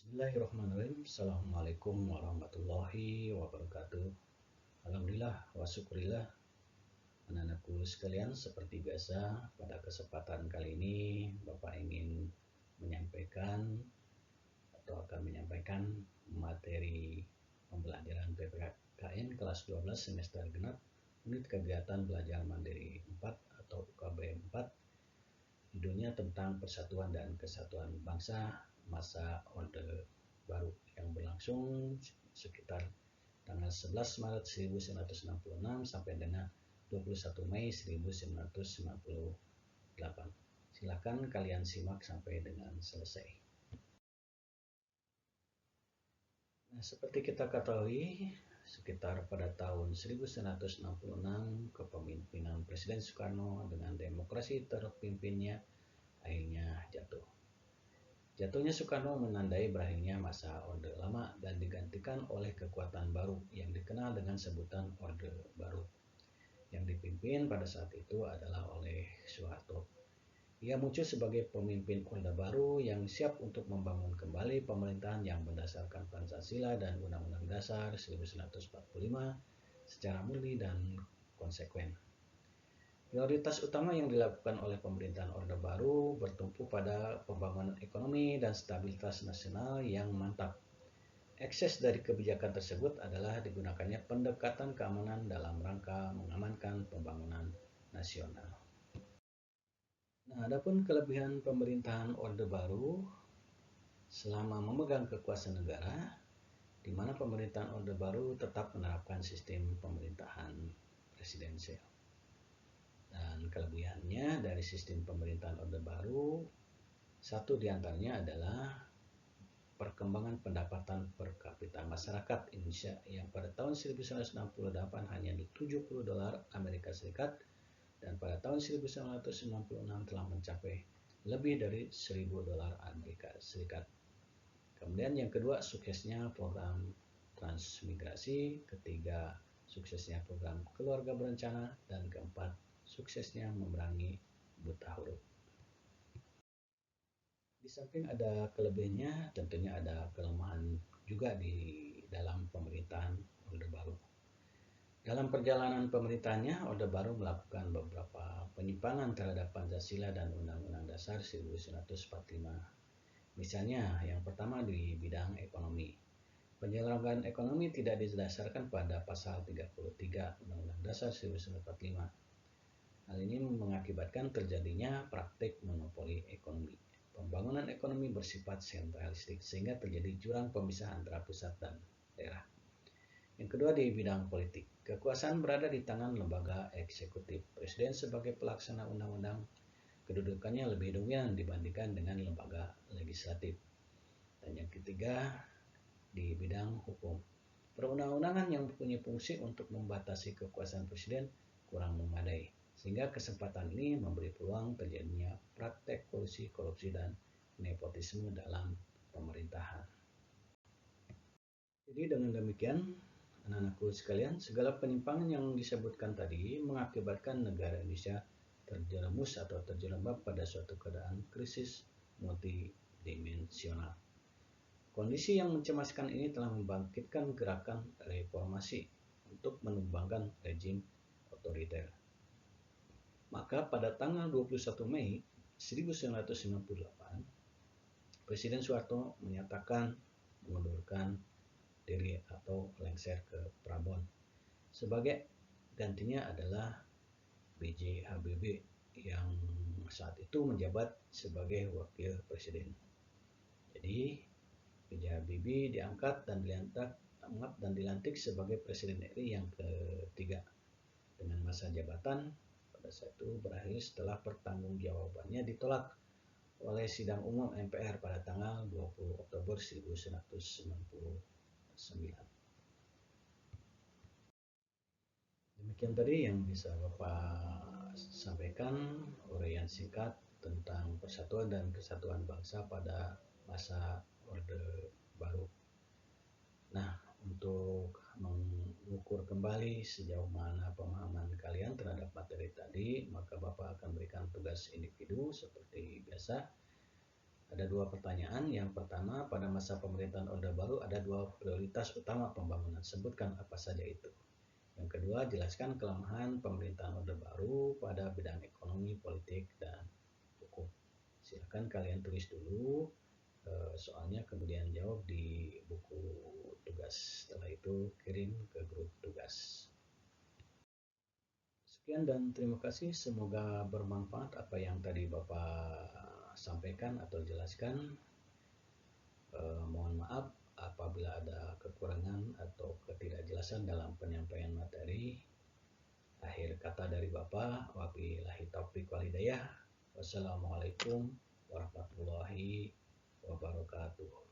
Bismillahirrahmanirrahim. Assalamualaikum warahmatullahi wabarakatuh. Alhamdulillah wa syukurillah, anak-anakku sekalian, seperti biasa pada kesempatan kali ini Bapak ingin menyampaikan atau akan menyampaikan materi pembelajaran PPKN kelas 12 semester genap unit kegiatan belajar mandiri 4 atau UKB 4. Judulnya tentang persatuan dan kesatuan bangsa masa Orde Baru yang berlangsung sekitar tanggal 11 Maret 1966 sampai dengan 21 Mei 1998. Silakan kalian simak sampai dengan selesai. Nah, seperti kita ketahui, sekitar pada tahun 1966 kepemimpinan Presiden Soekarno dengan demokrasi terpimpinnya akhirnya jatuh. Jatuhnya Soekarno menandai berakhirnya masa Orde Lama dan digantikan oleh kekuatan baru yang dikenal dengan sebutan Orde Baru. Yang dipimpin pada saat itu adalah oleh Soeharto. Ia muncul sebagai pemimpin Orde Baru yang siap untuk membangun kembali pemerintahan yang berdasarkan Pancasila dan Undang-Undang Dasar 1945 secara murni dan konsekuen. Prioritas utama yang dilakukan oleh pemerintahan Orde Baru bertumpu pada pembangunan ekonomi dan stabilitas nasional yang mantap. Ekses dari kebijakan tersebut adalah digunakannya pendekatan keamanan dalam rangka mengamankan pembangunan nasional. Nah, adapun kelebihan pemerintahan Orde Baru selama memegang kekuasaan negara, di mana pemerintahan Orde Baru tetap menerapkan sistem pemerintahan presidensial. Dan kelebihannya dari sistem pemerintahan Orde Baru, satu diantaranya adalah perkembangan pendapatan per kapita masyarakat Indonesia yang pada tahun 1968 hanya $70 Amerika Serikat dan pada tahun 1996 telah mencapai lebih dari $1.000 Amerika Serikat. Kemudian yang kedua, suksesnya program transmigrasi, ketiga, suksesnya program keluarga berencana, dan keempat, suksesnya memerangi buta huruf. Di samping ada kelebihannya, tentunya ada kelemahan juga di dalam pemerintahan Orde Baru. Dalam perjalanan pemerintahannya, Orde Baru melakukan beberapa penyimpangan terhadap Pancasila dan Undang-Undang Dasar 1945. Misalnya, yang pertama di bidang ekonomi. Penyelenggaraan ekonomi tidak didasarkan pada pasal 33 Undang-Undang Dasar 1945. Hal ini mengakibatkan terjadinya praktik monopoli ekonomi. Pembangunan ekonomi bersifat sentralistik sehingga terjadi jurang pemisah antara pusat dan daerah. Yang kedua di bidang politik. Kekuasaan berada di tangan lembaga eksekutif. Presiden sebagai pelaksana undang-undang kedudukannya lebih dominan dibandingkan dengan lembaga legislatif. Dan yang ketiga di bidang hukum. Perundang-undangan yang mempunyai fungsi untuk membatasi kekuasaan presiden kurang memadai. Sehingga kesempatan ini memberi peluang terjadinya praktek kolusi, korupsi, dan nepotisme dalam pemerintahan. Jadi dengan demikian, anak-anakku sekalian, segala penyimpangan yang disebutkan tadi mengakibatkan negara Indonesia terjerumus atau terjerembab pada suatu keadaan krisis multidimensional. Kondisi yang mencemaskan ini telah membangkitkan gerakan reformasi untuk menumbangkan rejim otoriter. Maka pada tanggal 21 Mei 1998, Presiden Soeharto menyatakan mengundurkan diri atau lengser ke Prambon. Sebagai gantinya adalah B.J. Habibie yang saat itu menjabat sebagai wakil presiden. Jadi B.J. Habibie diangkat dan dilantik sebagai Presiden RI yang ketiga dengan masa jabatan pada saat itu berakhir setelah pertanggungjawabannya ditolak oleh sidang umum MPR pada tanggal 20 Oktober 1999. Demikian tadi yang bisa Bapak sampaikan uraian singkat tentang persatuan dan kesatuan bangsa pada masa Orde Baru. Nah, untuk mengukur kembali sejauh mana pemahaman kalian terhadap materi tadi, maka Bapak akan berikan tugas individu seperti biasa. Ada dua pertanyaan. Yang pertama, pada masa pemerintahan Orde Baru ada dua prioritas utama pembangunan. Sebutkan apa saja itu. Yang kedua, jelaskan kelemahan pemerintahan Orde Baru pada bidang ekonomi, politik, dan hukum. Silakan kalian tulis dulu soalnya, kemudian jawab di buku tugas. Setelah itu kirim ke grup tugas. Sekian dan terima kasih. Semoga bermanfaat apa yang tadi Bapak sampaikan atau jelaskan. Mohon maaf apabila ada kekurangan atau ketidakjelasan dalam penyampaian materi. Akhir kata dari Bapak, wabillahi taufiq wal hidayah. Wassalamualaikum warahmatullahi wabarakatuh.